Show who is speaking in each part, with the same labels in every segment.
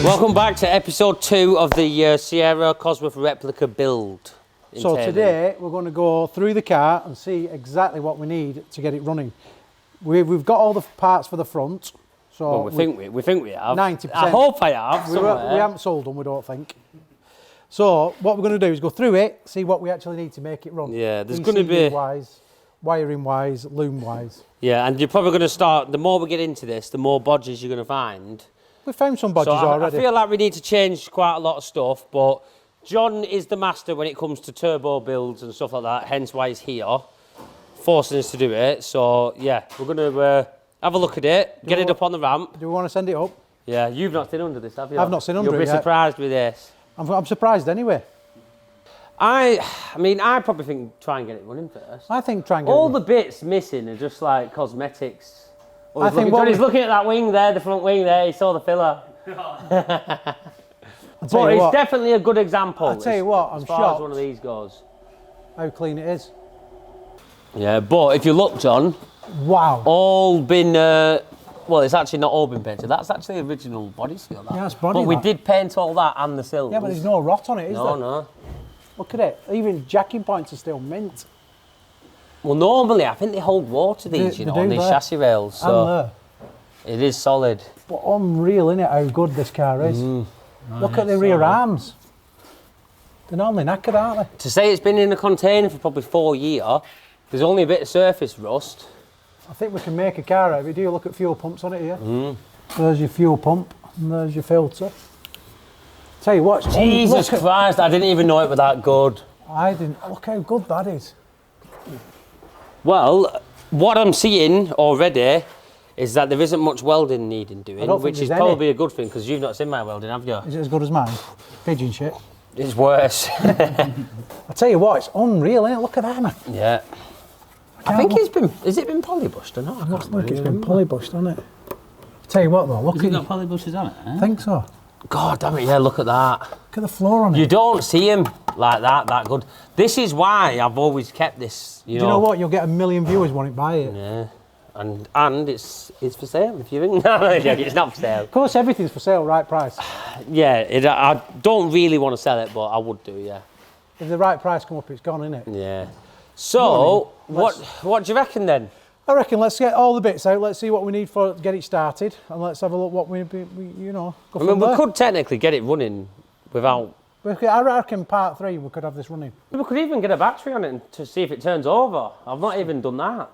Speaker 1: Welcome back to episode 2 of the Sierra Cosworth replica build.
Speaker 2: So today we're going to go through the car and see exactly what we need to get it running. We've got all the parts for the front. So
Speaker 1: well, we think we have.
Speaker 2: 90%.
Speaker 1: I hope I have.
Speaker 2: We haven't sold them, we don't think. So what we're going to do is go through it, see what we actually need to make it run.
Speaker 1: Yeah, there's going to be
Speaker 2: wise, wiring wise, loom wise.
Speaker 1: Yeah, and you're probably going to start. The more we get into this, the more bodges you're going to find.
Speaker 2: We found some bodges already.
Speaker 1: I feel like we need to change quite a lot of stuff, but John is the master when it comes to turbo builds and stuff like that, hence why he's here, forcing us to do it. So, yeah, we're going to have a look at it, get it up on the ramp.
Speaker 2: Do we want to send it up?
Speaker 1: Yeah, you've not seen under this, have you?
Speaker 2: I've not seen under it
Speaker 1: You'll be
Speaker 2: yet.
Speaker 1: surprised with this.
Speaker 2: I'm surprised anyway.
Speaker 1: I mean, I probably think try and get it running first.
Speaker 2: I think try and get
Speaker 1: all the bits missing are just like cosmetics.
Speaker 2: I think
Speaker 1: he's looking at that wing there, the front wing there, he saw the filler. But it's definitely a good example.
Speaker 2: I'll tell you what, I'm
Speaker 1: shocked. As far as one of these goes.
Speaker 2: How clean it is.
Speaker 1: Yeah, but if you look, John.
Speaker 2: Wow.
Speaker 1: All been, well, it's actually not all been painted. That's actually the original body seal. That.
Speaker 2: Yeah, it's body.
Speaker 1: But we did paint all that and the sills.
Speaker 2: Yeah, but there's no rot on it, is there?
Speaker 1: No.
Speaker 2: Look at it. Even jacking points are still mint.
Speaker 1: Well, normally I think they hold water, these, on these chassis rails. So it is solid.
Speaker 2: But unreal, isn't it, how good this car is? Look at the rear arms. They're normally knackered, aren't they?
Speaker 1: To say it's been in a container for probably 4 years, there's only a bit of surface rust.
Speaker 2: I think we can make a car out of it. Do you look at fuel pumps on it here? There's your fuel pump and there's your filter. Tell you what,
Speaker 1: Jesus Christ, I didn't even know it was that good.
Speaker 2: I didn't. Look how good that is.
Speaker 1: Well, what I'm seeing already is that there isn't much welding needing doing, which is probably a good thing because you've not seen my welding, have you?
Speaker 2: Is it as good as mine? Pigeon shit.
Speaker 1: It's worse.
Speaker 2: I tell you what, it's unreal, isn't it? Look at that, man.
Speaker 1: Yeah. I think it's been. Has it been polybushed or not?
Speaker 2: I think it's been polybushed, hasn't it? I tell you what, though, look at it.
Speaker 3: Got polybushes on it?
Speaker 2: I think so.
Speaker 1: God damn it! Yeah, look at that.
Speaker 2: Look at the floor on it.
Speaker 1: You don't see them like that good. This is why I've always kept this. You know
Speaker 2: what? You'll get 1 million viewers wanting to buy it.
Speaker 1: Yeah, and it's for sale. If you think no, it's not for sale.
Speaker 2: Of course, everything's for sale, right price.
Speaker 1: Yeah, I don't really want to sell it, but I would do. Yeah.
Speaker 2: If the right price come up, it's gone, isn't it?
Speaker 1: Yeah. So what do you reckon then?
Speaker 2: I reckon let's get all the bits out. Let's see what we need to get it started, and let's have a look what we go from there.
Speaker 1: We could technically get it running without.
Speaker 2: I reckon part 3 we could have this running.
Speaker 1: We could even get a battery on it to see if it turns over. I've not even done that.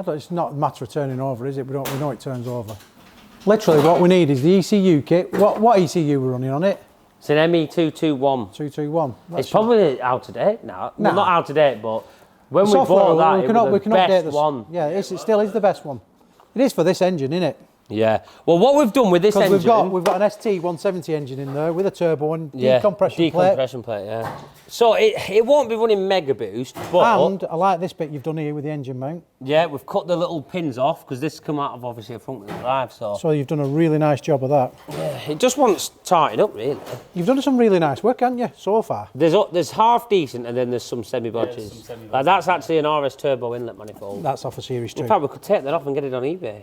Speaker 2: It's not a matter of turning over, is it? We know it turns over. Literally, what we need is the ECU kit. What ECU we're running on it?
Speaker 1: It's an ME221.
Speaker 2: 221.
Speaker 1: It's probably out of date now. Well, not out of date, but when we bought that, it was the best one.
Speaker 2: Yeah, it still is the best one. It is for this engine, isn't it?
Speaker 1: Yeah. Well, what we've done with this engine...
Speaker 2: We've got an ST 170 engine in there with a turbo and decompression
Speaker 1: plate, yeah. So it won't be running mega boost, but...
Speaker 2: And I like this bit you've done here with the engine mount.
Speaker 1: Yeah, we've cut the little pins off because this come out of obviously a front wheel drive, so...
Speaker 2: So you've done a really nice job of that.
Speaker 1: Yeah, it just wants tarting up, really.
Speaker 2: You've done some really nice work, haven't you, so far?
Speaker 1: There's half decent and then there's some semi-bodges. Like that's actually an RS turbo inlet manifold.
Speaker 2: That's off a Series 2.
Speaker 1: In fact, we could take that off and get it on eBay.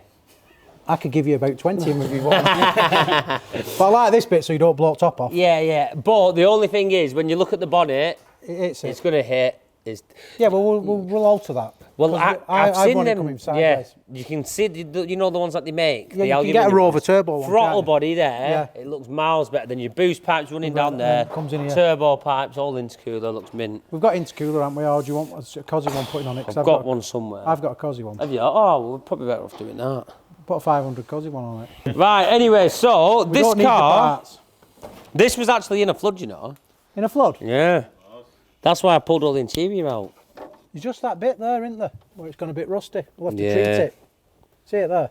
Speaker 2: I could give you about 20 if you want. But I like this bit so you don't blow the top off.
Speaker 1: Yeah. But the only thing is, when you look at the bonnet, it's going to hit.
Speaker 2: Yeah, but we'll alter that.
Speaker 1: Well, I've seen them.
Speaker 2: Yeah,
Speaker 1: you can see, the ones that they make.
Speaker 2: Yeah, you can get a Rover turbo one.
Speaker 1: Throttle body there, it looks miles better than your boost pipes running down there.
Speaker 2: Comes in here.
Speaker 1: Turbo pipes, all intercooler, looks mint.
Speaker 2: We've got intercooler, haven't we? Or do you want a cosy one putting on it?
Speaker 1: I've got one somewhere.
Speaker 2: I've got a cosy one.
Speaker 1: Have you? Oh, we're probably better off doing that.
Speaker 2: Put a 500 cosy one on it.
Speaker 1: Right, anyway, so
Speaker 2: we
Speaker 1: this
Speaker 2: don't need the
Speaker 1: car,
Speaker 2: parts.
Speaker 1: This was actually in a flood, you know.
Speaker 2: In a flood?
Speaker 1: Yeah. That's why I pulled all the interior out.
Speaker 2: There's just that bit there, isn't there? Where it's gone a bit rusty. We'll have to treat it. See it there?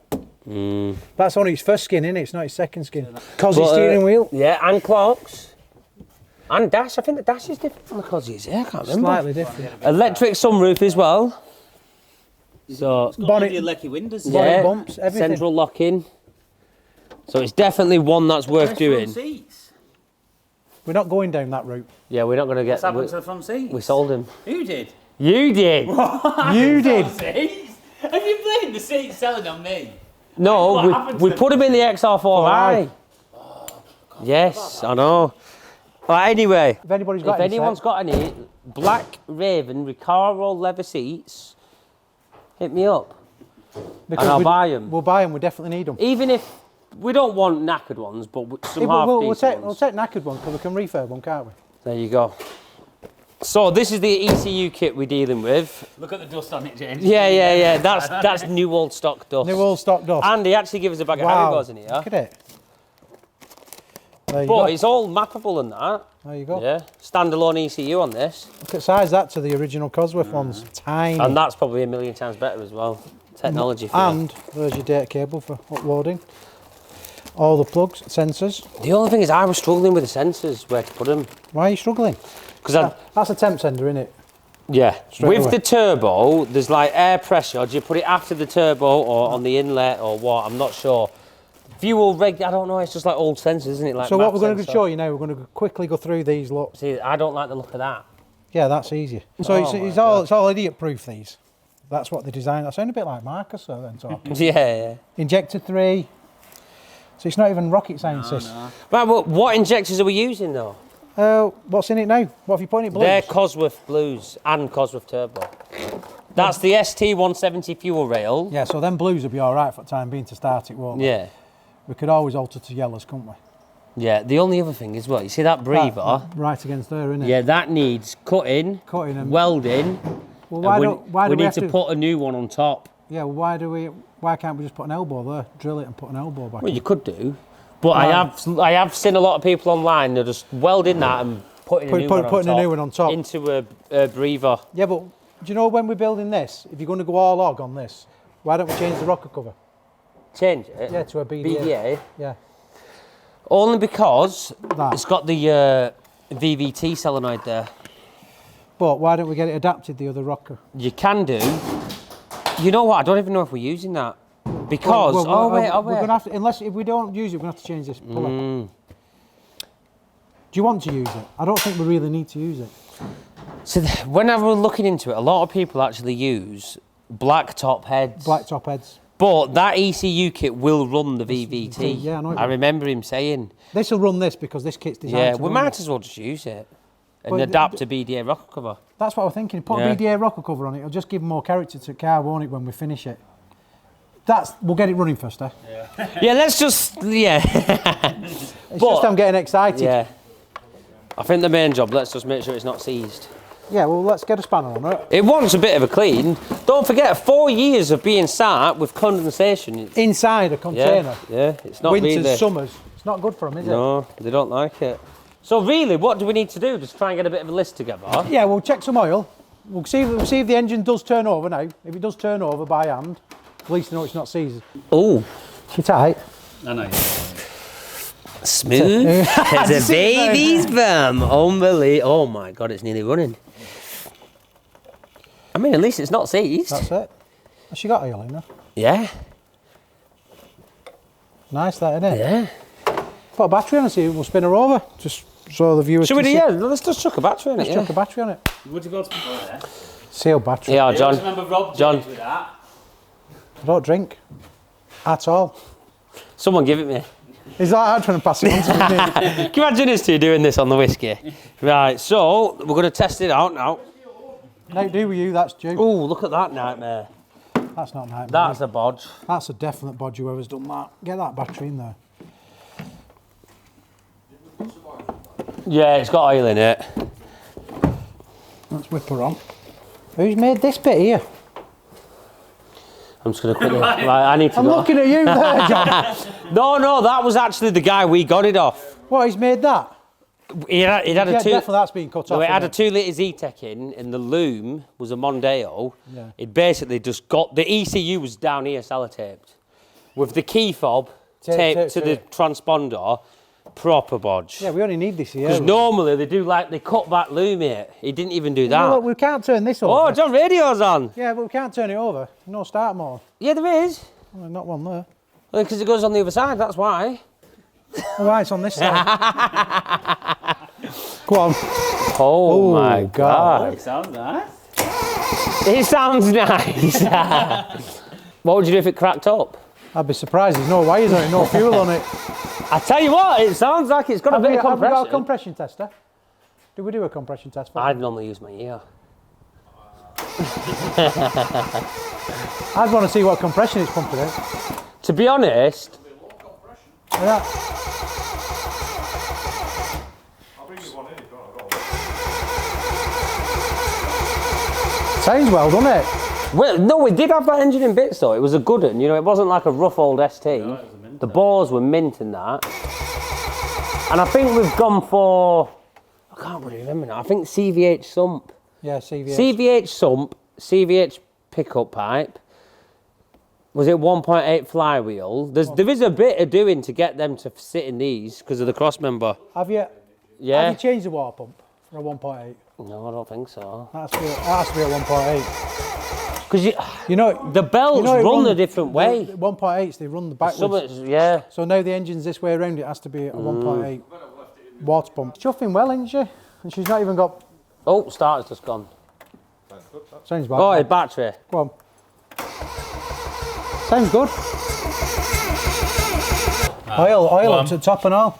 Speaker 2: That's only his first skin, isn't it? It's not his second skin. Cosy steering wheel.
Speaker 1: Yeah, and clocks. And dash. I think the dash is different from the Cosys. Yeah, I can't remember.
Speaker 2: Slightly different.
Speaker 1: Electric sunroof as well. So
Speaker 3: bonnet, lecky windows.
Speaker 2: Bonnet bumps, everything.
Speaker 1: Central locking. So it's definitely one that's worth doing.
Speaker 3: Seats.
Speaker 2: We're not going down that route.
Speaker 1: Yeah, we're not going to get...
Speaker 3: What's happened to the front seats?
Speaker 1: We sold him.
Speaker 3: Who did?
Speaker 1: You did.
Speaker 2: You did.
Speaker 3: Seats? Have you blamed the seats selling on me?
Speaker 1: No, we put him in the XR4i.
Speaker 3: Oh,
Speaker 1: Yes, I know. But anyway,
Speaker 2: If anybody's got any
Speaker 1: anyone's
Speaker 2: set-
Speaker 1: got any Black Raven Recaro leather seats, hit me up.
Speaker 2: because
Speaker 1: and I'll buy 'em.
Speaker 2: We'll buy them. We definitely need them.
Speaker 1: Even if we don't want knackered ones, but some half
Speaker 2: we'll
Speaker 1: decent
Speaker 2: we'll
Speaker 1: ones.
Speaker 2: take knackered ones because we can refurb them, can't we?
Speaker 1: There you go. So this is the ECU kit we're dealing with.
Speaker 3: Look at the dust on it, James.
Speaker 1: Yeah. That's new old stock dust.
Speaker 2: New all stock dust.
Speaker 1: And he actually gives us a bag of
Speaker 2: Wow.
Speaker 1: Haribos in here.
Speaker 2: Look at it. There you
Speaker 1: But
Speaker 2: go.
Speaker 1: it's all mappable and that.
Speaker 2: There you go.
Speaker 1: Yeah. Standalone ECU on this.
Speaker 2: Look at size that to the original Cosworth ones. Tiny.
Speaker 1: And that's probably a million times better as well. Technology for
Speaker 2: And there's your data cable for uploading. All the plugs, sensors.
Speaker 1: The only thing is I was struggling with the sensors, where to put them.
Speaker 2: Why are you struggling?
Speaker 1: Because
Speaker 2: That's a temp sender, isn't it?
Speaker 1: yeah,
Speaker 2: Straight
Speaker 1: with
Speaker 2: away.
Speaker 1: the turbo, there's like air pressure. Do you put it after the turbo or on the inlet or what? I'm not sure. Fuel I don't know, it's just like old sensors, isn't it? Like
Speaker 2: So what
Speaker 1: map
Speaker 2: we're going to
Speaker 1: sensor.
Speaker 2: show you now, we're going to quickly go through these. Look.
Speaker 1: See, I don't like the look of that.
Speaker 2: Yeah, that's easy. So
Speaker 1: Oh my
Speaker 2: it's all idiot proof, these. That's what they designed. I sound a bit like Marcus though then talking.
Speaker 1: Yeah.
Speaker 2: Injector 3. So it's not even rocket science. this.
Speaker 1: Right, but what injectors are we using though?
Speaker 2: What's in it now? What have you put in it? Blues?
Speaker 1: They're Cosworth Blues and Cosworth Turbo. That's the ST170 fuel rail.
Speaker 2: Yeah, so them blues will be all right for the time being to start it, won't they?
Speaker 1: Yeah.
Speaker 2: We could always alter to yellows, couldn't we?
Speaker 1: Yeah, the only other thing is what? You see that breather?
Speaker 2: Right against there, isn't it?
Speaker 1: Yeah, that needs cutting,
Speaker 2: Cutting and
Speaker 1: welding.
Speaker 2: Well, why
Speaker 1: and
Speaker 2: do
Speaker 1: we
Speaker 2: we
Speaker 1: need
Speaker 2: have
Speaker 1: to put a new one on top.
Speaker 2: Yeah, well, why can't we just put an elbow there, drill it and put an elbow back
Speaker 1: Well,
Speaker 2: in?
Speaker 1: you could do, but I have seen a lot of people online. They're just welding that and putting a new one on top into a breather.
Speaker 2: Yeah, but do you know when we're building this, if you're going to go all log on this, why don't we change the rocker cover?
Speaker 1: Change it.
Speaker 2: Yeah, to a BDA.
Speaker 1: BDA.
Speaker 2: Yeah.
Speaker 1: Only because
Speaker 2: That.
Speaker 1: it's got the VVT solenoid there.
Speaker 2: But why don't we get it adapted, the other rocker?
Speaker 1: You can do. You know what? I don't even know if we're using that because
Speaker 2: we're going to have to, unless if we don't use it, we're going to have to change this puller. Do you want to use it? I don't think we really need to use it.
Speaker 1: So when I was looking into it, a lot of people actually use black top heads.
Speaker 2: Black top heads.
Speaker 1: But that ECU kit will run the VVT.
Speaker 2: Yeah, I know it
Speaker 1: I
Speaker 2: will.
Speaker 1: remember him saying.
Speaker 2: This will run this because this kit's designed
Speaker 1: Yeah,
Speaker 2: to
Speaker 1: we
Speaker 2: run
Speaker 1: might
Speaker 2: it.
Speaker 1: as well just use it and
Speaker 2: But
Speaker 1: adapt a BDA rocker cover.
Speaker 2: That's what we're thinking. Put
Speaker 1: Yeah.
Speaker 2: a BDA rocker cover on it. It'll just give more character to the car, won't it, when we finish it? We'll get it running first, eh?
Speaker 1: Yeah, let's just,
Speaker 2: It's just I'm getting excited.
Speaker 1: Yeah. I think the main job, let's just make sure it's not seized.
Speaker 2: Yeah, well, let's get a spanner on it.
Speaker 1: It wants a bit of a clean. Don't forget, 4 years of being sat with condensation.
Speaker 2: Inside a container.
Speaker 1: Yeah, it's not
Speaker 2: Winters,
Speaker 1: really.
Speaker 2: summers. It's not good for them, is it?
Speaker 1: No, they don't like it. So really, what do we need to do? Just try and get a bit of a list together.
Speaker 2: Yeah, we'll check some oil. We'll see if the engine does turn over now. If it does turn over by hand, at least know it's not seized.
Speaker 1: Oh,
Speaker 2: You're tight.
Speaker 3: I know.
Speaker 1: smooth as a baby's bum. Unbelievable. Oh my God, it's nearly running. I mean, at least it's not seized.
Speaker 2: That's it. Has she got oil in there?
Speaker 1: Yeah,
Speaker 2: Nice, that, isn't it?
Speaker 1: yeah.
Speaker 2: Put a battery on and see if we'll spin her over. Just so the viewers
Speaker 1: Should we
Speaker 2: can
Speaker 1: do,
Speaker 2: see.
Speaker 1: yeah, let's just chuck a battery in it,
Speaker 2: Let's chuck a battery on it.
Speaker 3: Would you go to there?
Speaker 2: Sealed battery.
Speaker 1: Yeah,
Speaker 3: I
Speaker 1: John.
Speaker 3: remember Rob
Speaker 1: John.
Speaker 3: James with that.
Speaker 2: I don't drink. At all.
Speaker 1: Someone give it me.
Speaker 2: Is that hard trying to pass it on to me?
Speaker 1: Can you imagine us two doing this on the whiskey? Right, so we're going to test it out now.
Speaker 2: No, do with you, that's due.
Speaker 1: Oh, look at that nightmare.
Speaker 2: That's not nice.
Speaker 1: That's a bodge.
Speaker 2: That's a definite bodge, whoever's done that. Get that battery in there.
Speaker 1: Yeah, it's got oil in it.
Speaker 2: Let's whip her on. Who's made this bit here?
Speaker 1: I'm just going to quickly. Right, I need to
Speaker 2: I'm
Speaker 1: go.
Speaker 2: looking at you there, John.
Speaker 1: No, that was actually the guy we got it off.
Speaker 2: What, he's made that?
Speaker 1: He had a
Speaker 2: Yeah,
Speaker 1: two.
Speaker 2: definitely that's been cut
Speaker 1: No,
Speaker 2: off.
Speaker 1: it had a
Speaker 2: isn't
Speaker 1: 2 litre Z-Tech in, and the loom was a Mondeo.
Speaker 2: Yeah.
Speaker 1: It basically just got the ECU was down here sellotaped, with the key fob taped to the transponder. Proper bodge.
Speaker 2: Yeah, we only need this here.
Speaker 1: Because normally they cut back loom here. He didn't even do that.
Speaker 2: Look, we can't turn this over.
Speaker 1: Oh, John, radio's on.
Speaker 2: Yeah, but we can't turn it over. No start mode.
Speaker 1: Yeah, there is.
Speaker 2: Well, not one there.
Speaker 1: Because it goes on the other side, that's why.
Speaker 2: Oh, right, it's on this side. Go on.
Speaker 1: Oh, my
Speaker 2: God.
Speaker 1: God.
Speaker 3: It sounds nice.
Speaker 1: It sounds nice. What would you do if it cracked up?
Speaker 2: I'd be surprised there's no wires on it, no fuel on it.
Speaker 1: I tell you what, it sounds like it's got a bit of
Speaker 2: Have we got
Speaker 1: compression.
Speaker 2: a compression tester? Do we do a compression test for it?
Speaker 1: I'd normally use my ear.
Speaker 2: I'd want to see what compression it's pumping in.
Speaker 1: To be honest,
Speaker 2: Yeah.
Speaker 4: I'll bring you one in if you want.
Speaker 2: Sounds well, doesn't it?
Speaker 1: well, no, we did have that engine in bits though. It was a good one, you know. It wasn't like a rough old ST.
Speaker 3: No, it was a Minter.
Speaker 1: The bores were mint in that. And I think we've gone for, I can't really remember now. I think CVH sump.
Speaker 2: Yeah, CVH.
Speaker 1: CVH sump, CVH pickup pipe. Was it 1.8 flywheel? There is a bit of doing to get them to sit in these because of the cross member.
Speaker 2: Have you
Speaker 1: Yeah.
Speaker 2: changed the water pump for a 1.8?
Speaker 1: No, I don't think so.
Speaker 2: That has to be a 1.8.
Speaker 1: Because
Speaker 2: You know,
Speaker 1: the belts
Speaker 2: it
Speaker 1: run a different way.
Speaker 2: The 1.8s, they run the backwards.
Speaker 1: Some, yeah.
Speaker 2: So now the engine's this way around, it has to be a 1.8 water pump. Chuffing well, isn't she? And she's not even got...
Speaker 1: Oh, starter's just gone.
Speaker 2: Sounds bad.
Speaker 1: Oh, a battery.
Speaker 2: Go on. Sounds good. Oil up to the top and all.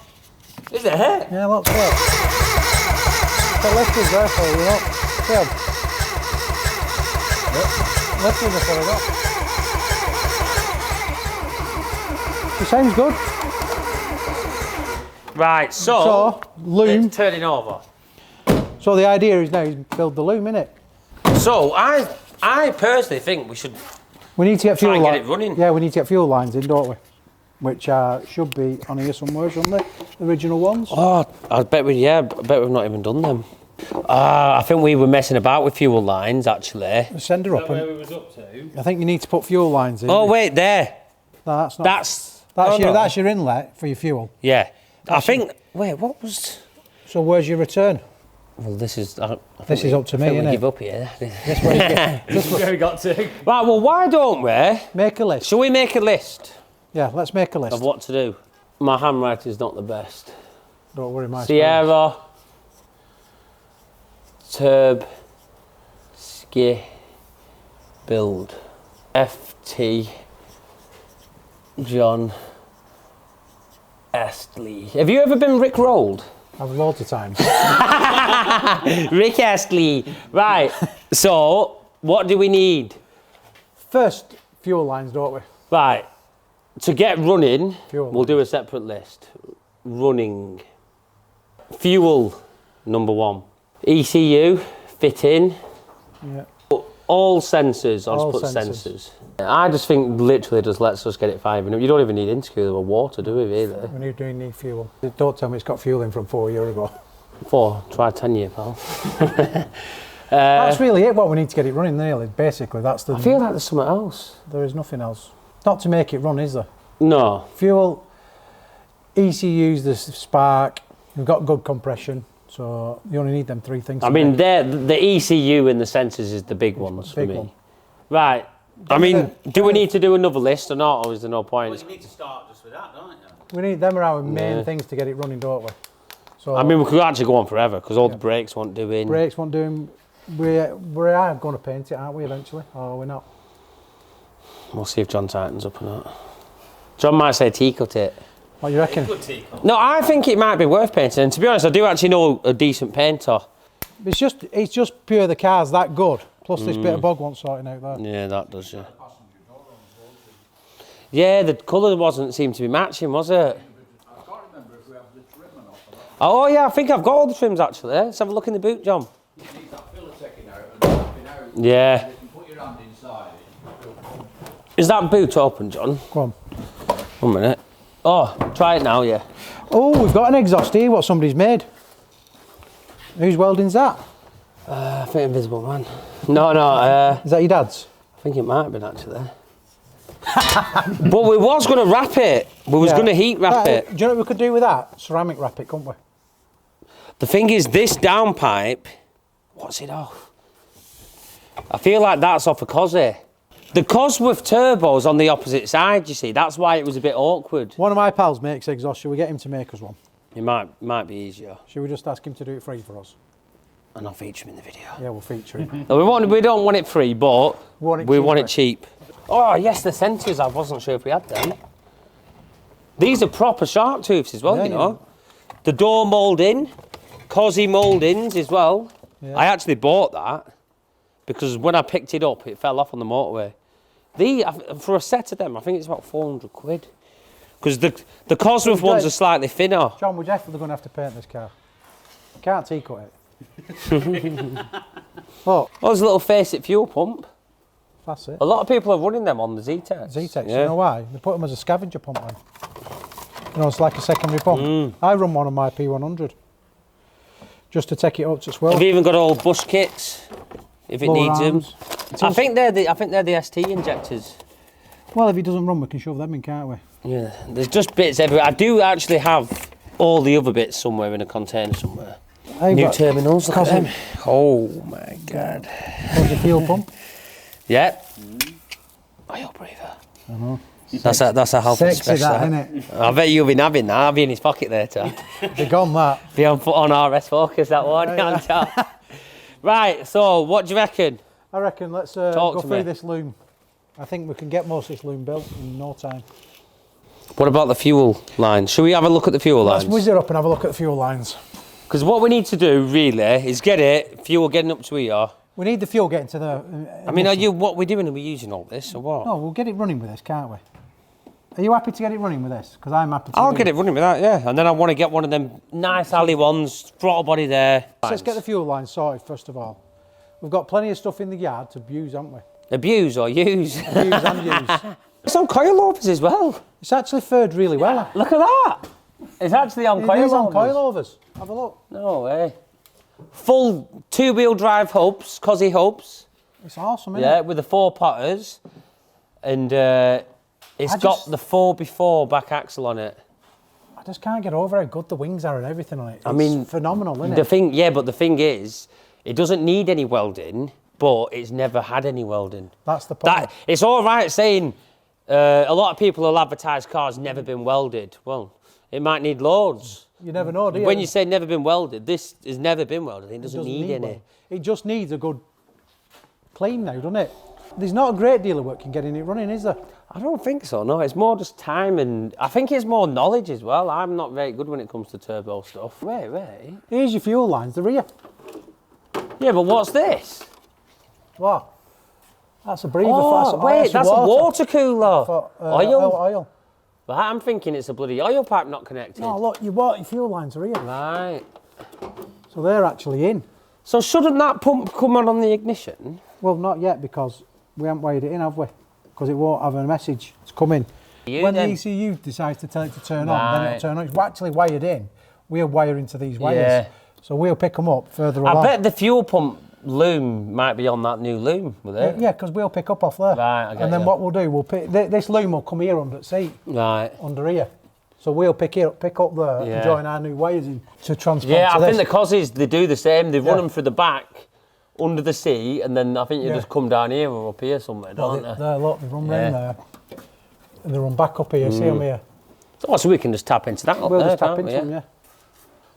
Speaker 1: Is it?
Speaker 2: Yeah, look, look. The lift is there for you, look. See 'em? Lift is there for you, look. It sounds good.
Speaker 1: Right,
Speaker 2: So, loom.
Speaker 1: it's turning over.
Speaker 2: So the idea is now is build the loom, innit?
Speaker 1: So I personally think we should.
Speaker 2: We need to get
Speaker 1: Try
Speaker 2: fuel
Speaker 1: and get
Speaker 2: lines.
Speaker 1: it running.
Speaker 2: Yeah, we need to get fuel lines in, don't we? Which should be on here somewhere, shouldn't they? The original ones.
Speaker 1: Oh, I bet I bet we've not even done them. I think we were messing about with fuel lines actually.
Speaker 2: Send her up.
Speaker 3: Where
Speaker 2: And
Speaker 3: we was up to?
Speaker 2: I think you need to put fuel lines in.
Speaker 1: Oh wait, there.
Speaker 2: No, that's not.
Speaker 1: That's
Speaker 2: That's your inlet for your fuel.
Speaker 1: Yeah. I think. Wait, what was?
Speaker 2: So where's your return?
Speaker 1: Well, this is. I
Speaker 2: This is up to me,
Speaker 1: think we
Speaker 2: innit?
Speaker 1: give up here.
Speaker 2: This way.
Speaker 3: Where we got to?
Speaker 1: Right. Well, why don't we?
Speaker 2: Make a list.
Speaker 1: Shall we make a list
Speaker 2: Yeah, let's make a list.
Speaker 1: of what to do? My handwriting's not the best.
Speaker 2: Don't worry, my
Speaker 1: Sierra, Turb, Ski, Build, FT, John, Astley. Have you ever been Rick rolled?
Speaker 2: I've loads of times.
Speaker 1: Rick Astley. Right. So, what do we need?
Speaker 2: First, fuel lines, don't we?
Speaker 1: Right. To get running,
Speaker 2: Fuel
Speaker 1: we'll do a separate list. Running. Fuel, number one. ECU, fit in.
Speaker 2: Yeah.
Speaker 1: All sensors, I'll
Speaker 2: All
Speaker 1: put
Speaker 2: sensors.
Speaker 1: sensors. I just think literally just lets us get it firing. You don't even need intercooler or water, do we, either?
Speaker 2: We need fuel. Don't tell me it's got fuel in from 4 years ago.
Speaker 1: Try 10 year, pal.
Speaker 2: That's really it. What we need to get it running, nearly. Basically, that's the.
Speaker 1: I feel like there's something else.
Speaker 2: There is nothing else. Not to make it run, is there?
Speaker 1: No.
Speaker 2: Fuel, ECUs, the spark. We've got good compression, so you only need them three things.
Speaker 1: I mean, the ECU and the sensors is the big ones for
Speaker 2: big
Speaker 1: me.
Speaker 2: one.
Speaker 1: Right. I mean, do we need to do another list or not, or is there no point?
Speaker 3: Well, you need to start just with that, don't you?
Speaker 2: We need them are our main
Speaker 1: Yeah.
Speaker 2: things to get it running, don't we? So
Speaker 1: I mean, we could actually go on forever because all the brakes want doing.
Speaker 2: brakes won't do them. We are going to paint it, aren't we? Eventually, or we're not.
Speaker 1: We'll see if John tightens up or not. John might say cut it.
Speaker 2: What do you reckon?
Speaker 3: Good teacup.
Speaker 1: No, I think it might be worth painting. And to be honest, I do actually know a decent painter.
Speaker 2: It's just pure the car's that good. Plus this bit of bog won't sorting out there.
Speaker 1: Yeah, that does, yeah. Yeah, the colour wasn't seem to be matching, was it?
Speaker 4: I can't remember if we have the trim or not.
Speaker 1: Oh yeah, I think I've got all the trims actually. Let's have a look in the boot, John.
Speaker 4: You need that filler taken out and tapping out.
Speaker 1: Yeah.
Speaker 4: You can put your hand inside.
Speaker 1: Is that boot open, John?
Speaker 2: Go on.
Speaker 1: 1 minute. Oh, try it now, yeah.
Speaker 2: Oh, we've got an exhaust here. What somebody's made. Whose welding's that?
Speaker 1: I think Invisible Man. No,
Speaker 2: Is that your dad's?
Speaker 1: I think it might have been actually. But we was going to wrap it. We was
Speaker 2: Yeah.
Speaker 1: going to heat wrap it.
Speaker 2: Do you know what we could do with that? Ceramic wrap it, couldn't we?
Speaker 1: The thing is, this downpipe, what's it off? I feel like that's off a Cosy. The Cosworth turbo's on the opposite side, you see. That's why it was a bit awkward.
Speaker 2: One of my pals makes exhaust. Should we get him to make us one?
Speaker 1: It might be easier.
Speaker 2: Should we just ask him to do it free for us?
Speaker 1: And I'll feature him in the video.
Speaker 2: Yeah, we'll feature him.
Speaker 1: No, we don't want it free, but
Speaker 2: Want it
Speaker 1: we want
Speaker 2: cheaper.
Speaker 1: it cheap. Oh, yes, the centres. I wasn't sure if we had them. These are proper shark tooths as well,
Speaker 2: Yeah,
Speaker 1: you know. The door moulding, cosy mouldings as well.
Speaker 2: Yeah.
Speaker 1: I actually bought that because when I picked it up, it fell off on the motorway. For a set of them, I think it's about 400 quid. Because the Cosworth ones are slightly thinner.
Speaker 2: John, we're definitely going to have to paint this car. Can't tea-cut it. Look,
Speaker 1: Oh, there's a little face-it fuel pump.
Speaker 2: that's it.
Speaker 1: A lot of people are running them on the Z-Tex.
Speaker 2: Z-Tex,
Speaker 1: Yeah.
Speaker 2: you know why? They put them as a scavenger pump on. You know, it's like a secondary pump. I run one on my P100. Just to take it up to swell.
Speaker 1: Have you even got all bush kits if it
Speaker 2: Lower
Speaker 1: needs them?
Speaker 2: arms.
Speaker 1: I think they're the ST injectors.
Speaker 2: Well, if he doesn't run, we can shove them in, can't we?
Speaker 1: Yeah, there's just bits everywhere. I do actually have all the other bits somewhere in a container somewhere.
Speaker 2: Hey,
Speaker 1: New
Speaker 2: but-
Speaker 1: terminals, look at
Speaker 2: Cos
Speaker 1: them. Oh my god.
Speaker 2: What's the fuel pump?
Speaker 1: Yeah. Oil breather.
Speaker 2: I know.
Speaker 1: That's a health
Speaker 2: Sexy
Speaker 1: special.
Speaker 2: that, innit?
Speaker 1: I bet you'll be nabbing that. I'll be in his pocket later.
Speaker 2: They're gone, that.
Speaker 1: Be on foot on RS Focus, that one. On top. Right, so what do you reckon?
Speaker 2: I reckon let's
Speaker 1: Talk
Speaker 2: go
Speaker 1: to
Speaker 2: through
Speaker 1: me.
Speaker 2: this loom. I think we can get most of this loom built in no time.
Speaker 1: What about the fuel lines? Should we have a look at the fuel
Speaker 2: Let's
Speaker 1: lines?
Speaker 2: whiz it up and have a look at the fuel lines.
Speaker 1: Because what we need to do really is get it, fuel getting up to here.
Speaker 2: We need the fuel getting to the...
Speaker 1: I mean, what we're doing? Are we using all this or what?
Speaker 2: No, we'll get it running with this, can't we? Are you happy to get it running with this? Because I'm happy to
Speaker 1: I'll get it running with that, yeah. And then I want to get one of them nice alley ones, throttle body there.
Speaker 2: So let's get the fuel line sorted first of all. We've got plenty of stuff in the yard to abuse, haven't we?
Speaker 1: Abuse or use?
Speaker 2: Abuse and use.
Speaker 1: It's on coilovers as well.
Speaker 2: It's actually fared really well.
Speaker 1: Look at that. It's actually on
Speaker 2: It
Speaker 1: coilovers.
Speaker 2: is on coilovers. Have a look.
Speaker 1: No way. Full two-wheel drive hubs, cosy hubs.
Speaker 2: It's awesome, isn't
Speaker 1: Yeah,
Speaker 2: it?
Speaker 1: with the 4 potters. And it's
Speaker 2: I
Speaker 1: got
Speaker 2: just-
Speaker 1: the 4x4 back axle on it.
Speaker 2: I just can't get over how good the wings are and everything on it. It's
Speaker 1: mean,
Speaker 2: phenomenal, isn't
Speaker 1: The
Speaker 2: it?
Speaker 1: thing, yeah, but the thing is, it doesn't need any welding, but it's never had any welding.
Speaker 2: That's the point.
Speaker 1: It's all right saying a lot of people will advertise cars never been welded. Well, it might need loads.
Speaker 2: You never know, do you?
Speaker 1: When you say never been welded, this has never been welded. It doesn't
Speaker 2: doesn't
Speaker 1: need any.
Speaker 2: one. It just needs a good clean now, doesn't it? There's not a great deal of work in getting it running, is there?
Speaker 1: I don't think so, no. It's more just time and I think it's more knowledge as well. I'm not very good when it comes to turbo stuff. Wait.
Speaker 2: Here's your fuel lines, the rear.
Speaker 1: Yeah, but what's this?
Speaker 2: What? That's a breather.
Speaker 1: Oh, wait, that's a water cooler.
Speaker 2: For,
Speaker 1: Oil?
Speaker 2: Oil.
Speaker 1: But I'm thinking it's a bloody oil pipe not connected.
Speaker 2: No, look, your fuel lines are here.
Speaker 1: Right.
Speaker 2: So they're actually in.
Speaker 1: So shouldn't that pump come on the ignition?
Speaker 2: Well, not yet because we haven't wired it in, have we? Because it won't have a message. It's coming. When the ECU decides to tell it to turn on, then it'll turn on. It's actually wired in. We'll wire into these wires.
Speaker 1: Yeah.
Speaker 2: So we'll pick them up further along.
Speaker 1: I bet the fuel pump loom might be on that new loom with it.
Speaker 2: Yeah, because we'll pick up off there.
Speaker 1: Right, I get
Speaker 2: And then
Speaker 1: you.
Speaker 2: what we'll do, we'll pick this loom will come here under the seat,
Speaker 1: Right.
Speaker 2: under here. So we'll pick up there
Speaker 1: Yeah.
Speaker 2: and join our new wires in to transport
Speaker 1: Yeah,
Speaker 2: to
Speaker 1: I
Speaker 2: this.
Speaker 1: think the Cossies, they do the same. They run
Speaker 2: Yeah.
Speaker 1: them through the back, under the seat, and then I think you
Speaker 2: Yeah.
Speaker 1: just come down here or up here somewhere, don't they?
Speaker 2: They're, look, they run
Speaker 1: Yeah.
Speaker 2: round there. And they run back up here, see them here.
Speaker 1: Oh, so we can just tap into that up
Speaker 2: We'll
Speaker 1: there,
Speaker 2: just tap
Speaker 1: can't
Speaker 2: into
Speaker 1: we?
Speaker 2: them, yeah.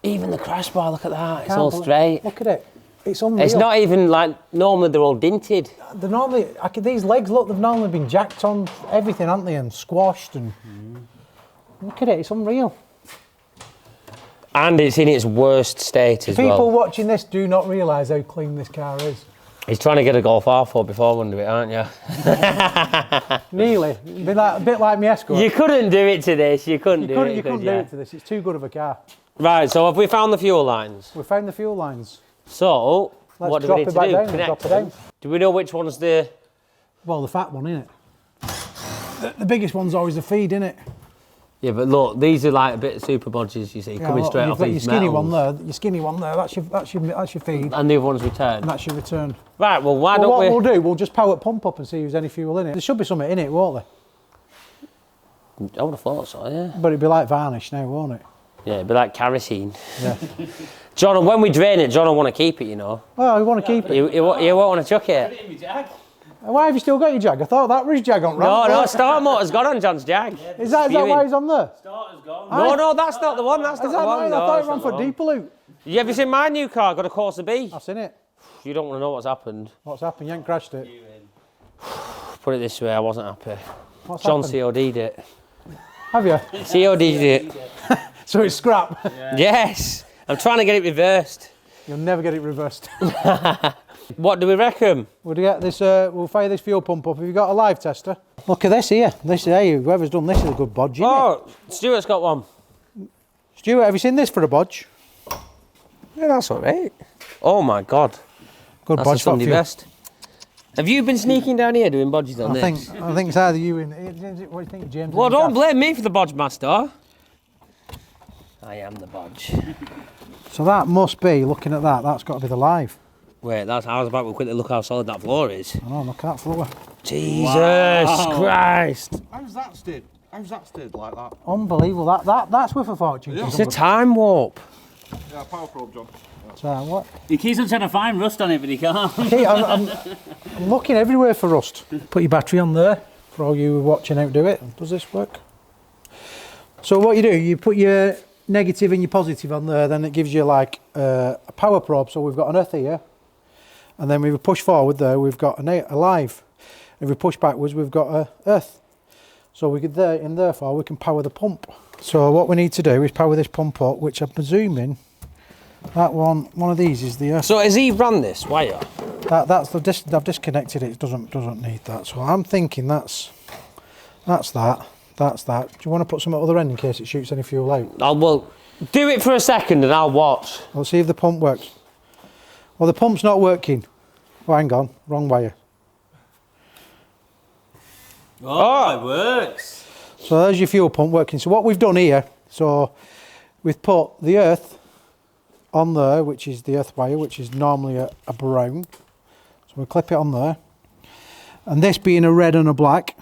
Speaker 1: Even the crash bar, look at that. It's
Speaker 2: Can't
Speaker 1: all
Speaker 2: believe-
Speaker 1: straight.
Speaker 2: Look at it. It's unreal.
Speaker 1: It's not even like, normally they're all dinted.
Speaker 2: They're normally, these legs, look, they've normally been jacked on everything, haven't they, and squashed. And look at it, it's unreal.
Speaker 1: And it's in its worst state as
Speaker 2: People
Speaker 1: well.
Speaker 2: watching this do not realise how clean this car is.
Speaker 1: He's trying to get a Golf R4 before one of it, aren't you?
Speaker 2: Nearly. A bit like my Escort.
Speaker 1: You couldn't do it to this. You couldn't do it.
Speaker 2: You couldn't
Speaker 1: could
Speaker 2: do
Speaker 1: you?
Speaker 2: it to this. It's too good of a car.
Speaker 1: Right, so have we found the fuel lines?
Speaker 2: We found the fuel lines.
Speaker 1: So,
Speaker 2: Let's
Speaker 1: what do
Speaker 2: drop
Speaker 1: we need
Speaker 2: it
Speaker 1: to
Speaker 2: back
Speaker 1: do?
Speaker 2: down and
Speaker 1: Connect
Speaker 2: drop it
Speaker 1: them?
Speaker 2: down.
Speaker 1: Do we know which one's the...
Speaker 2: Well, the fat one, innit? The biggest one's always the feed, innit?
Speaker 1: Yeah, but look, these are like a bit of super bodges, you see, coming
Speaker 2: look,
Speaker 1: straight
Speaker 2: you've
Speaker 1: off
Speaker 2: got
Speaker 1: these
Speaker 2: your skinny
Speaker 1: metals.
Speaker 2: one there. Your skinny one there. That's your feed,
Speaker 1: And the other one's returned.
Speaker 2: and that's your return.
Speaker 1: Right, well, why
Speaker 2: Well,
Speaker 1: don't
Speaker 2: what
Speaker 1: we...
Speaker 2: we'll do, we'll just power pump up and see if there's any fuel in it. There should be something in it, won't there?
Speaker 1: I would have thought so, yeah.
Speaker 2: But it'd be like varnish now, won't it?
Speaker 1: Yeah, it'd be like kerosene.
Speaker 2: Yeah.
Speaker 1: John, and when we drain it, John will want to keep it, you know.
Speaker 2: Well, we want to keep it.
Speaker 1: You won't want to chuck it.
Speaker 3: Put it in my jag.
Speaker 2: Why have you still got your Jag? I thought that was Jag on ramp.
Speaker 1: No, starter motor's got on John's Jag.
Speaker 2: Is that why he's on there?
Speaker 3: Starter's gone.
Speaker 1: No, that's not the one. That's
Speaker 2: Is
Speaker 1: not
Speaker 2: that
Speaker 1: the
Speaker 2: right?
Speaker 1: one.
Speaker 2: I
Speaker 1: No,
Speaker 2: thought
Speaker 1: that's
Speaker 2: it ran
Speaker 1: not
Speaker 2: for
Speaker 1: the one.
Speaker 2: deeper loop.
Speaker 1: You ever seen my new car? Got a Corsa B.
Speaker 2: I've seen it.
Speaker 1: You don't want to know what's happened.
Speaker 2: What's happened? You ain't crashed it.
Speaker 1: Put put it this way, I wasn't happy.
Speaker 2: What's
Speaker 1: John
Speaker 2: happened?
Speaker 1: COD'd it.
Speaker 2: Have you?
Speaker 1: COD'd it.
Speaker 2: So it's scrap.
Speaker 1: Yes. I'm trying to get it reversed.
Speaker 2: You'll never get it reversed.
Speaker 1: What do we reckon?
Speaker 2: We'll get this. We'll fire this fuel pump up. Have you got a live tester? Look at this here. This hey, whoever's done this is a good bodge. Isn't
Speaker 1: Oh, Stuart's got one.
Speaker 2: it? Stuart, have you seen this for a bodge?
Speaker 1: Yeah, that's all right. Oh my God.
Speaker 2: Good
Speaker 1: That's
Speaker 2: bodge
Speaker 1: a
Speaker 2: for
Speaker 1: Sunday
Speaker 2: fuel.
Speaker 1: best. Have you been sneaking down here doing bodges on
Speaker 2: I
Speaker 1: this?
Speaker 2: think it's either you and what do you think, James?
Speaker 1: Well,
Speaker 2: and
Speaker 1: don't
Speaker 2: Gav?
Speaker 1: blame me for the bodge master. I am the bodge.
Speaker 2: So that must be. Looking at that, that's got to be the live.
Speaker 1: Wait, that's I was about to quickly look how solid that floor is.
Speaker 2: I know. Look at that floor.
Speaker 1: Jesus Christ.
Speaker 4: How's that stood? How's that stood like that?
Speaker 2: Unbelievable. That's worth a fortune.
Speaker 4: Yeah.
Speaker 1: It's a time warp.
Speaker 4: Yeah, power probe, John.
Speaker 2: So what?
Speaker 3: He keeps on trying to find rust on it, but he can't.
Speaker 2: Okay, I'm looking everywhere for rust. Put your battery on there for all you watching how to do it. Does this work? So what you do, you put your negative and your positive on there, then it gives you like a power probe. So we've got an earth here, and then if we push forward there, we've got a live. If we push backwards, we've got a earth. So we could therefore we can power the pump. So what we need to do is power this pump up, which I'm presuming that one of these is the earth.
Speaker 1: So has he run this wire?
Speaker 2: I've disconnected it. It doesn't need that. So I'm thinking that's that. That's that. Do you want to put some at the other end in case it shoots any fuel out?
Speaker 1: Well, do it for a second and I'll watch.
Speaker 2: We'll see if the pump works. Well, the pump's not working. Oh, hang on, wrong wire.
Speaker 3: Oh, it works.
Speaker 2: So there's your fuel pump working. So what we've done here, so we've put the earth on there, which is the earth wire, which is normally a brown. So we'll clip it on there. And this being a red and a black,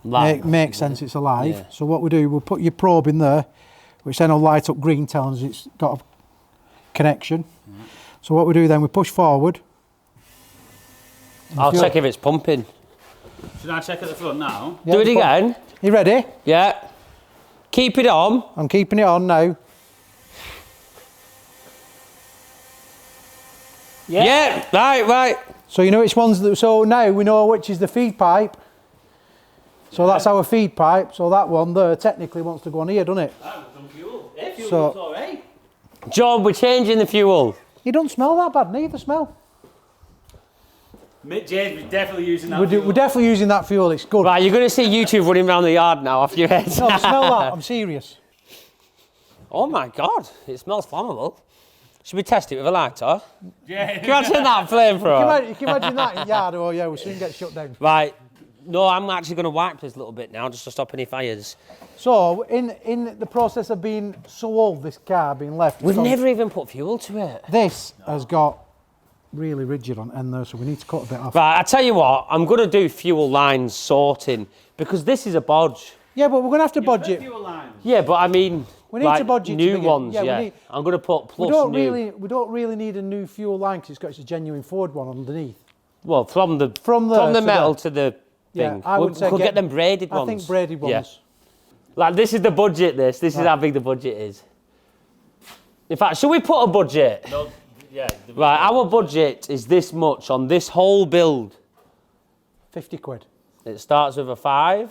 Speaker 2: makes sense, it's alive.
Speaker 1: Yeah.
Speaker 2: So what we do, we'll put your probe in there, which then will light up green, telling us it's got a connection. So what we do then, we push forward.
Speaker 1: I'll check if it's pumping.
Speaker 3: Should I check at the front now?
Speaker 2: Yeah,
Speaker 1: Do it again.
Speaker 2: You ready?
Speaker 1: Yeah. Keep it on.
Speaker 2: I'm keeping it on now.
Speaker 1: Yeah. Right.
Speaker 2: So you know which one's so now we know which is the feed pipe. So that's our feed pipe. So that one there technically wants to go on here, doesn't it?
Speaker 3: Oh, some fuel. Yeah, fuel
Speaker 2: So-
Speaker 3: looks all right.
Speaker 1: John, we're changing the fuel.
Speaker 2: You don't smell that bad, neither smell.
Speaker 3: James was definitely using that
Speaker 2: We're
Speaker 3: fuel.
Speaker 2: definitely using that fuel, it's good.
Speaker 1: Right, you're going to see YouTube running around the yard now off your head.
Speaker 2: No, smell that, I'm serious.
Speaker 1: Oh my God, it smells flammable. Should we test it with a lighter?
Speaker 3: Yeah.
Speaker 1: Can you imagine that flamethrower?
Speaker 2: You can imagine that in yard, oh yeah, we'll soon get shut down.
Speaker 1: Right. No, I'm actually going to wipe this a little bit now just to stop any fires.
Speaker 2: So, in the process of being so old, this car being left,
Speaker 1: We've
Speaker 2: so
Speaker 1: never even put fuel to it.
Speaker 2: this has got really rigid on end there, so we need to cut a bit off.
Speaker 1: Right, I tell you what, I'm going to do fuel lines sorting because this is a bodge.
Speaker 2: Yeah, but we're going to have to bodge it.
Speaker 3: Fuel lines.
Speaker 1: Yeah, but I mean,
Speaker 2: We need
Speaker 1: like
Speaker 2: to bodge it to
Speaker 1: new
Speaker 2: begin.
Speaker 1: ones.
Speaker 2: Yeah,
Speaker 1: Yeah,
Speaker 2: we need-
Speaker 1: I'm going to put plus
Speaker 2: We don't really need a new fuel line because it's a genuine Ford one underneath.
Speaker 1: Well, from the
Speaker 2: From there to
Speaker 1: metal
Speaker 2: there.
Speaker 1: to the
Speaker 2: Yeah,
Speaker 1: thing.
Speaker 2: I would say
Speaker 1: could get them braided
Speaker 2: I
Speaker 1: ones.
Speaker 2: think braided ones.
Speaker 1: Yeah. Like this is the budget. This is how big the budget is. In fact, should we put a budget?
Speaker 3: No, yeah.
Speaker 1: Right, our budget is this much on this whole build.
Speaker 2: 50 quid.
Speaker 1: It starts with a 5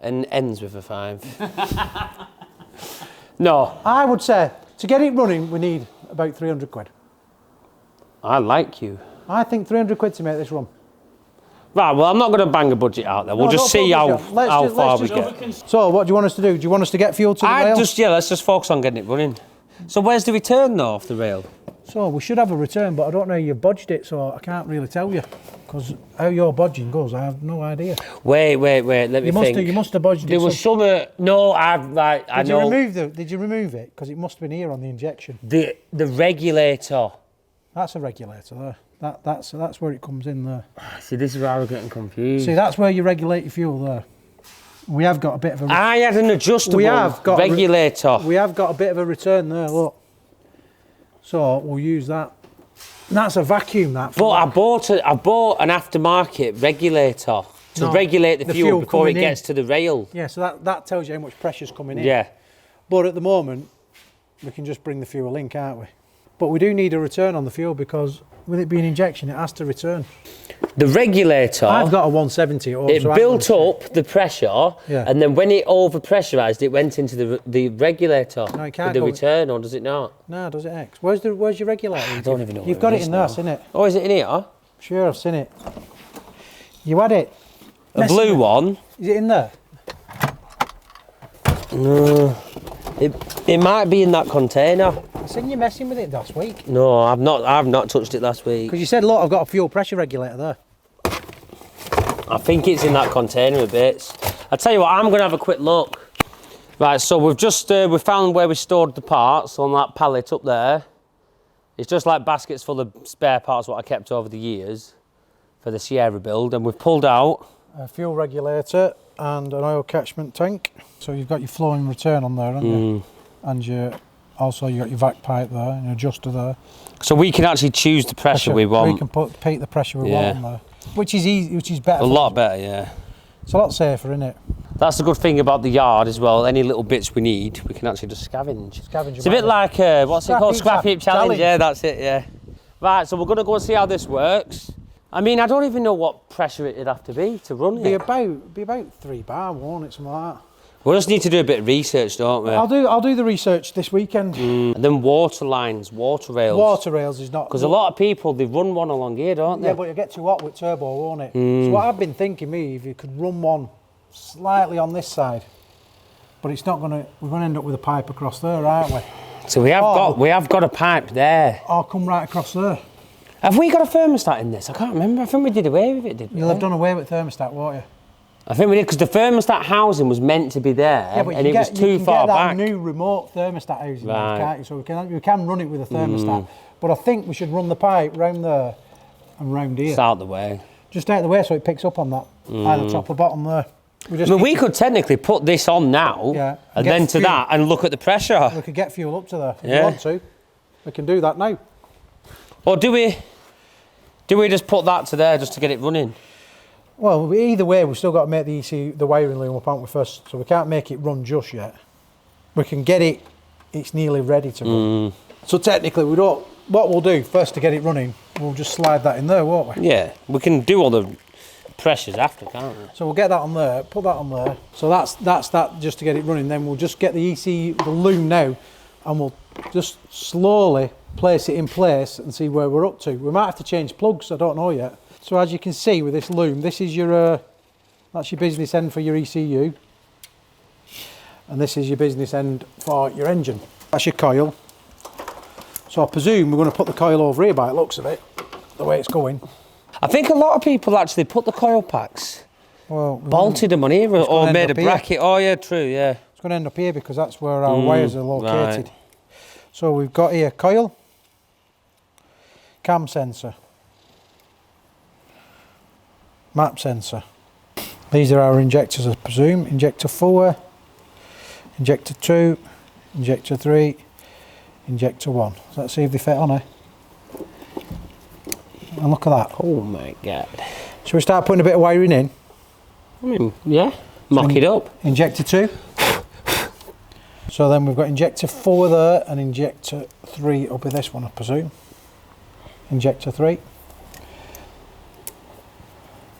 Speaker 1: and ends with a 5. No,
Speaker 2: I would say to get it running, we need about 300 quid.
Speaker 1: I like you.
Speaker 2: I think 300 quid to make this run.
Speaker 1: Right, well, I'm not going to bang a budget out there. We'll
Speaker 2: No,
Speaker 1: just
Speaker 2: don't
Speaker 1: see
Speaker 2: put a
Speaker 1: how,
Speaker 2: budget on. Let's
Speaker 1: how
Speaker 2: just-
Speaker 1: far
Speaker 2: let's
Speaker 1: we
Speaker 2: just-
Speaker 1: get.
Speaker 2: So, what do you want us to do? Do you want us to get fuel to the rail?
Speaker 1: Let's just focus on getting it running. So where's the return though off the rail?
Speaker 2: So, we should have a return, but I don't know how you've bodged it, so I can't really tell you. Because how your bodging goes, I have no idea.
Speaker 1: Wait, let me
Speaker 2: You
Speaker 1: think.
Speaker 2: must have bodged
Speaker 1: There
Speaker 2: it.
Speaker 1: was
Speaker 2: so-
Speaker 1: some, no, I know.
Speaker 2: Did you remove it? Because it must have been here on the injection.
Speaker 1: The regulator.
Speaker 2: That's a regulator there. That's where it comes in there.
Speaker 1: See, this is where I was getting confused.
Speaker 2: See, that's where you regulate your fuel there. We have got a bit of a...
Speaker 1: I had an adjustable
Speaker 2: We have got
Speaker 1: regulator.
Speaker 2: We have got a bit of a return there, look. So we'll use that. And that's a vacuum, that.
Speaker 1: But I bought an aftermarket regulator to
Speaker 2: No,
Speaker 1: regulate the
Speaker 2: the
Speaker 1: fuel
Speaker 2: fuel
Speaker 1: before it
Speaker 2: coming in.
Speaker 1: gets to the rail.
Speaker 2: Yeah, so that tells you how much pressure's coming in.
Speaker 1: Yeah.
Speaker 2: But at the moment, we can just bring the fuel in, can't we? But we do need a return on the fuel because with it being injection, it has to return.
Speaker 1: the regulator.
Speaker 2: I've got a 170 at home,
Speaker 1: It
Speaker 2: so
Speaker 1: built up the pressure,
Speaker 2: Yeah.
Speaker 1: and then when it over pressurised, it went into the regulator.
Speaker 2: No, it can't
Speaker 1: with the
Speaker 2: go-
Speaker 1: return, or does it not?
Speaker 2: No, does it X? Where's your regulator?
Speaker 1: I don't even know.
Speaker 2: You've
Speaker 1: where
Speaker 2: got it in there,
Speaker 1: now.
Speaker 2: isn't it?
Speaker 1: Oh, is it in here?
Speaker 2: Sure, I've seen it. You had it.
Speaker 1: A blue one.
Speaker 2: Is it in there?
Speaker 1: No. It might be in that container.
Speaker 2: I seen you messing with it last week.
Speaker 1: No, I've not touched it last week.
Speaker 2: Because you said, look, I've got a fuel pressure regulator there.
Speaker 1: I think it's in that container of bits. I tell you what, I'm going to have a quick look. Right, so we've just we found where we stored the parts on that pallet up there. It's just like baskets full of spare parts what I kept over the years for the Sierra build, and we've pulled out
Speaker 2: A fuel regulator and an oil catchment tank. So you've got your flow and return on there, haven't you? And you got your vac pipe there and your adjuster there.
Speaker 1: so we can actually choose the pressure we want.
Speaker 2: We can peak the pressure we
Speaker 1: Yeah.
Speaker 2: want on there. Which is easy, which is better.
Speaker 1: A lot better, yeah.
Speaker 2: It's a lot safer, isn't it?
Speaker 1: That's the good thing about the yard as well. Any little bits we need, we can actually just scavenge.
Speaker 2: Scavenge
Speaker 1: It's a bit like, what's it called?
Speaker 2: Scrap
Speaker 1: Scrap
Speaker 2: heap
Speaker 1: heap challenge.
Speaker 2: challenge.
Speaker 1: Yeah, that's it, yeah. Right, so we're going to go and see how this works. I mean, I don't even know what pressure it'd have to be to run
Speaker 2: Be
Speaker 1: it.
Speaker 2: about 3 bar, won't it? Something like that.
Speaker 1: We just need to do a bit of research, don't we?
Speaker 2: I'll do the research this weekend.
Speaker 1: And then water lines, water rails.
Speaker 2: Water rails is not
Speaker 1: Because a lot of people, they run one along here, don't they?
Speaker 2: Yeah, but you get too hot with turbo, won't it? So what I've been thinking, if you could run one slightly on this side, but it's not gonna. We're gonna end up with a pipe across there, aren't we?
Speaker 1: So we have got a pipe there.
Speaker 2: Or come right across there.
Speaker 1: Have we got a thermostat in this? I can't remember. I think we did away with it, did we?
Speaker 2: You'll have done away with thermostat, won't you?
Speaker 1: I think we did, because the thermostat housing was meant to be there,
Speaker 2: Yeah, but
Speaker 1: and it was too
Speaker 2: you can
Speaker 1: far
Speaker 2: get that
Speaker 1: back.
Speaker 2: new remote thermostat housing,
Speaker 1: Right.
Speaker 2: can't you? So we can run it with a thermostat. But I think we should run the pipe round there and round here.
Speaker 1: It's out the way.
Speaker 2: Just out the way so it picks up on that, either top or bottom there.
Speaker 1: I mean, we could technically put this on now,
Speaker 2: Yeah,
Speaker 1: and
Speaker 2: get
Speaker 1: then to
Speaker 2: fuel.
Speaker 1: that, and look at the pressure.
Speaker 2: We could get fuel up to there if
Speaker 1: Yeah.
Speaker 2: you want to. We can do that now.
Speaker 1: Or do we just put that to there just to get it running?
Speaker 2: Well, either way, we've still got to make the wiring loom up, haven't we, first? So we can't make it run just yet. We can get it, it's nearly ready to run. So technically, what we'll do first to get it running, we'll just slide that in there, won't we?
Speaker 1: Yeah, we can do all the pressures after, can't we?
Speaker 2: So we'll get that on there, put that on there. So that's that just to get it running. Then we'll just get the loom now, and we'll just slowly place it in place and see where we're up to. We might have to change plugs, I don't know yet. So as you can see with this loom, this is your that's your business end for your ECU, and this is your business end for your engine. That's your coil. So I presume we're going to put the coil over here by the looks of it, the way it's going.
Speaker 1: I think a lot of people actually put the coil packs,
Speaker 2: Well,
Speaker 1: bolted them on here, or
Speaker 2: gonna
Speaker 1: made
Speaker 2: end
Speaker 1: a
Speaker 2: up here.
Speaker 1: bracket. Oh yeah, true, yeah.
Speaker 2: it's going to end up here because that's where our wires are located.
Speaker 1: right.
Speaker 2: So we've got here coil, cam sensor, map sensor. These are our injectors, I presume. Injector 4, injector 2, injector 3, injector 1. So let's see if they fit on here. And look at that.
Speaker 1: Oh my god.
Speaker 2: Shall we start putting a bit of wiring in?
Speaker 1: I mean, yeah, mock it up.
Speaker 2: Injector 2. So then we've got injector 4 there, and injector 3 will be this one, I presume. Injector 3.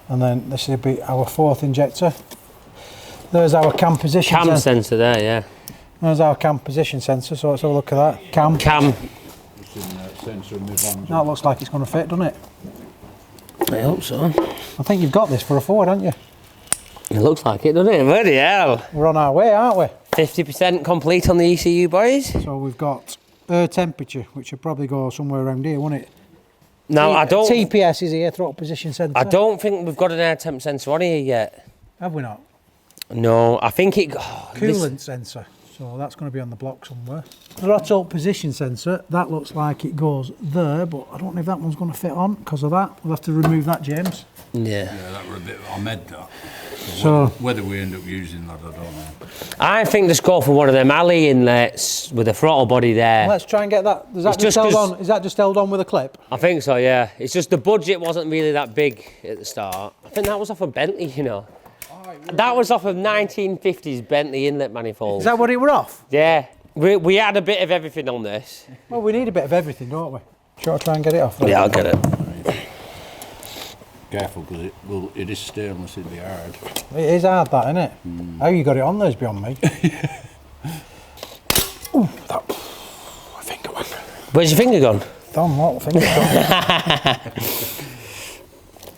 Speaker 2: And then this will be our 4th injector. There's our cam position
Speaker 1: Cam
Speaker 2: sensor.
Speaker 1: sensor there, yeah.
Speaker 2: There's our cam position sensor, so let's have a look at that. Cam.
Speaker 4: It's in the sensor in my van.
Speaker 2: That looks like it's going to fit, doesn't it?
Speaker 1: I hope so.
Speaker 2: I think you've got this for a Ford, haven't you?
Speaker 1: It looks like it, doesn't it? Bloody hell.
Speaker 2: We're on our way, aren't we?
Speaker 1: 50% complete on the ECU, boys.
Speaker 2: So we've got air temperature, which will probably go somewhere around here, won't it?
Speaker 1: Now, I don't
Speaker 2: TPS is here, throttle position sensor.
Speaker 1: I don't think we've got an air temp sensor on here yet.
Speaker 2: Have we not?
Speaker 1: No, I think it... oh, this-
Speaker 2: Coolant sensor. So that's going to be on the block somewhere. Throttle position sensor, that looks like it goes there, but I don't know if that one's going to fit on because of that. We'll have to remove that, James.
Speaker 1: Yeah.
Speaker 5: Yeah, that were a bit Ahmed, that.
Speaker 2: So-
Speaker 5: whether we end up using that, I don't know.
Speaker 1: I think just go for one of them alley inlets with a throttle body there.
Speaker 2: Let's try and get that. Is that
Speaker 1: It's
Speaker 2: just
Speaker 1: just
Speaker 2: held
Speaker 1: 'cause-
Speaker 2: on? Is that just held on with a clip?
Speaker 1: I think so, yeah. It's just the budget wasn't really that big at the start. I think that was off a Bentley, you know. That was off of 1950s Bentley inlet manifold.
Speaker 2: Is that what it were off?
Speaker 1: Yeah. We had a bit of everything on this.
Speaker 2: Well, we need a bit of everything, don't we? Shall I try and get it off?
Speaker 1: Yeah, I'll get it.
Speaker 5: Careful, because it is stainless, it'd be hard.
Speaker 2: It is hard, that, isn't it? How you got it on there is beyond me. Ooh, that finger whack.
Speaker 1: Where's your finger gone?
Speaker 2: Damn, what finger gone?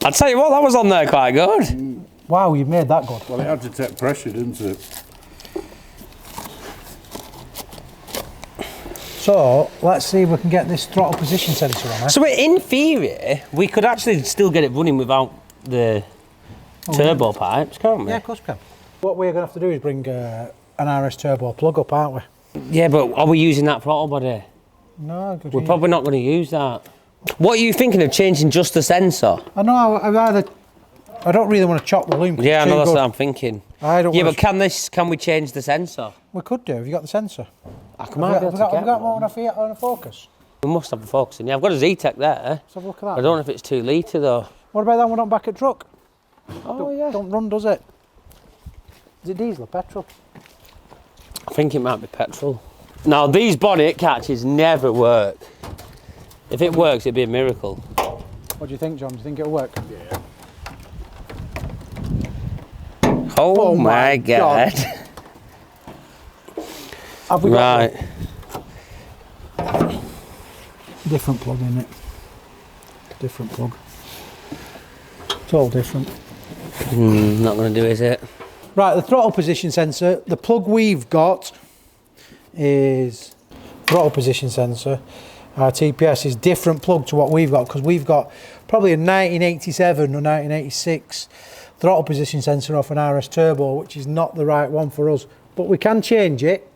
Speaker 1: I'll tell you what, that was on there quite good.
Speaker 2: Wow, you made that good.
Speaker 5: Well, it had to take pressure, didn't it?
Speaker 2: So, let's see if we can get this throttle position sensor on it.
Speaker 1: So in theory, we could actually still get it running without the turbo pipes, can't we?
Speaker 2: Yeah, of course we can. What we're going to have to do is bring an RS turbo plug up, aren't we?
Speaker 1: Yeah, but are we using that throttle body?
Speaker 2: No, good.
Speaker 1: We're probably not going to use that. What are you thinking of changing just the sensor?
Speaker 2: I know, I don't really want to chop the loom. 'cause
Speaker 1: Yeah, I
Speaker 2: it's
Speaker 1: know
Speaker 2: too
Speaker 1: that's
Speaker 2: good.
Speaker 1: what I'm thinking.
Speaker 2: I don't
Speaker 1: Yeah,
Speaker 2: want
Speaker 1: but can we change the sensor?
Speaker 2: We could do. Have you got the sensor?
Speaker 1: I
Speaker 2: Have
Speaker 1: might be able to
Speaker 2: we
Speaker 1: get
Speaker 2: got
Speaker 1: one.
Speaker 2: one on a Focus?
Speaker 1: We must have a focus in. Yeah, I've got a Z-Tech there.
Speaker 2: Let's have a look at that.
Speaker 1: I don't know if it's 2 litre though.
Speaker 2: What about that one on back at truck?
Speaker 1: Oh yeah.
Speaker 2: Don't run, does it? Is it diesel or petrol?
Speaker 1: I think it might be petrol. Now these bonnet catches never work. If it works, it'd be a miracle.
Speaker 2: What do you think, John? Do you think it'll work?
Speaker 5: Yeah.
Speaker 1: Oh, my God.
Speaker 2: Have we got
Speaker 1: Right.
Speaker 2: one? Different plug in it. Different plug. It's all different.
Speaker 1: Not going to do, is it?
Speaker 2: Right, the throttle position sensor. The plug we've got is throttle position sensor. Our TPS is different plug to what we've got because we've got probably a 1987 or 1986 throttle position sensor off an RS Turbo, which is not the right one for us. But we can change it,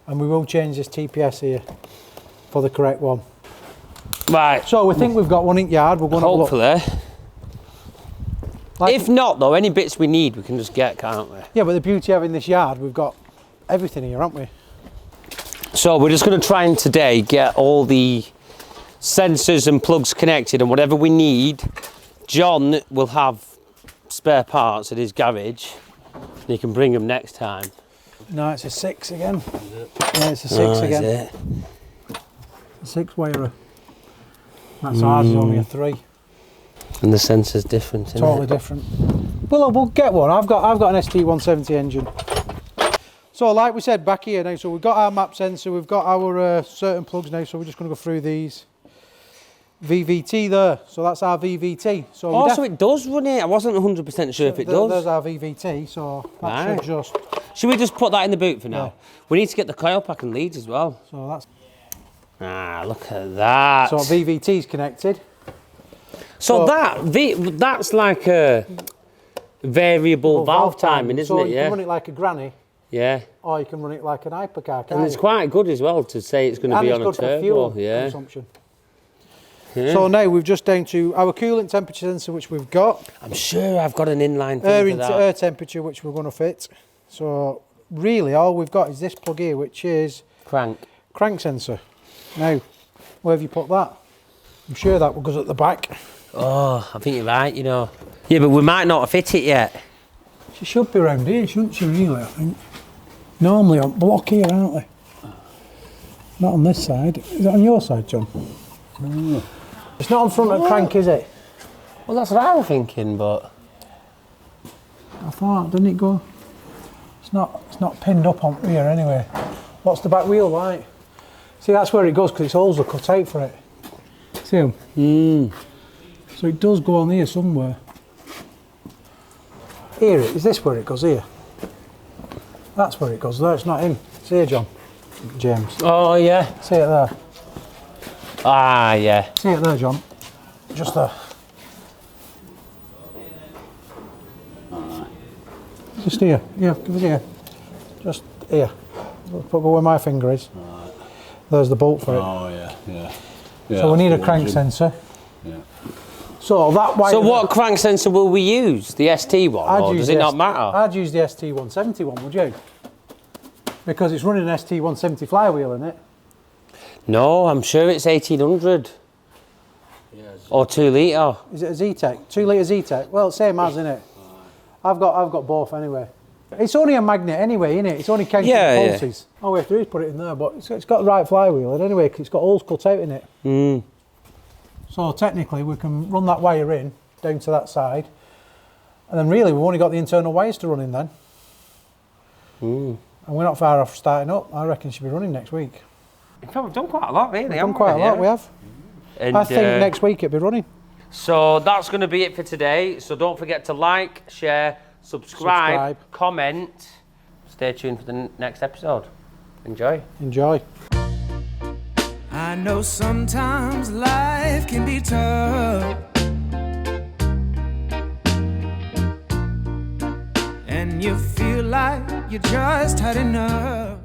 Speaker 2: and we will change this TPS here for the correct one.
Speaker 1: Right.
Speaker 2: So we think we've got one in yard. We're going to look.
Speaker 1: Hopefully.
Speaker 2: Like,
Speaker 1: If not, though, any bits we need, we can just get, can't we?
Speaker 2: yeah, but the beauty of having this yard, we've got everything here, haven't we?
Speaker 1: So we're just going to try and today get all the sensors and plugs connected, and whatever we need, John will have spare parts at his garage, and he can bring them next time.
Speaker 2: No, it's a 6 again. Yeah, it's a 6 again.
Speaker 1: Is it?
Speaker 2: A 6-wire. That's ours is only a 3.
Speaker 1: And the sensor's different, isn't
Speaker 2: Totally
Speaker 1: it?
Speaker 2: different. Well, we'll get one. I've got an ST170 engine. So, like we said back here now, so we've got our map sensor, we've got our certain plugs now, so we're just going to go through these. VVT there, so that's our VVT. So
Speaker 1: Oh, so it does run it. I wasn't 100% sure if it does.
Speaker 2: There's our VVT, so that
Speaker 1: Right.
Speaker 2: should just.
Speaker 1: Should we just put that in the boot for now?
Speaker 2: Yeah.
Speaker 1: We need to get the coil pack and leads as well.
Speaker 2: So that's.
Speaker 1: Ah, look at that.
Speaker 2: So VVT's connected.
Speaker 1: So
Speaker 2: so-
Speaker 1: that's like a variable
Speaker 2: Well,
Speaker 1: valve timing, isn't
Speaker 2: so
Speaker 1: it?
Speaker 2: you
Speaker 1: Yeah.
Speaker 2: can run it like a granny,
Speaker 1: Yeah.
Speaker 2: or you can run it like an hypercar.
Speaker 1: And it's quite good as well to say it's going to
Speaker 2: and
Speaker 1: be
Speaker 2: it's
Speaker 1: on a
Speaker 2: good for
Speaker 1: turbo.
Speaker 2: fuel
Speaker 1: Yeah.
Speaker 2: consumption.
Speaker 1: Yeah.
Speaker 2: So now we've just down to our coolant temperature sensor, which we've got.
Speaker 1: I'm sure I've got an inline thing for that.
Speaker 2: Air temperature, which we're going to fit. So really, all we've got is this plug here, which is crank sensor. Now, where have you put that? I'm sure that goes at the back.
Speaker 1: Oh, I think you're right, you know. Yeah, but we might not have fit it yet.
Speaker 2: She should be around here, shouldn't she, really, I think? Normally on block here, aren't they? Not on this side. Is it on your side, John?
Speaker 5: Mm.
Speaker 2: It's not on front of crank, is it?
Speaker 1: Well, that's what I was thinking, but...
Speaker 2: I thought, didn't it go? It's not pinned up on here anyway. What's the back wheel like? See, that's where it goes because its holes are cut out for it. See them? So it does go on here somewhere. Here, is this where it goes here? That's where it goes there, it's not in. See here, John? James.
Speaker 1: Oh, yeah.
Speaker 2: See it there?
Speaker 1: Ah, yeah.
Speaker 2: See it there, John? Just there. Just here. Yeah, give it here. Just here. Put where my finger is. There's the bolt for it.
Speaker 5: Oh, yeah.
Speaker 2: So we need a
Speaker 5: that's
Speaker 2: crank
Speaker 5: the one,
Speaker 2: sensor.
Speaker 5: Yeah.
Speaker 2: So that wire.
Speaker 1: So what crank sensor will we use? The ST one, or does it not matter?
Speaker 2: I'd use the ST170 one, would you? Because it's running an ST170 flywheel in it.
Speaker 1: No, I'm sure it's 1800. Or 2 litre.
Speaker 2: Is it a Z-Tech? 2 litre Z-Tech? Well, same as, innit? I've got both anyway. It's only a magnet anyway, innit? It's only counting
Speaker 1: Yeah,
Speaker 2: pulses. All we have to do is put it in there, but it's got the right flywheel in anyway, because it's got holes cut out in it. So technically we can run that wire in, down to that side. And then really we've only got the internal wires to run in then. And we're not far off starting up. I reckon she'll be running next week.
Speaker 1: In fact, we've done quite a lot, really.
Speaker 2: We've done quite a lot, we have.
Speaker 1: And,
Speaker 2: I think next week it'll be running.
Speaker 1: So that's going to be it for today. So don't forget to like, share, subscribe, comment. Stay tuned for the next episode. Enjoy.
Speaker 2: Enjoy.
Speaker 6: I know sometimes life can be tough, and you feel like you just had enough.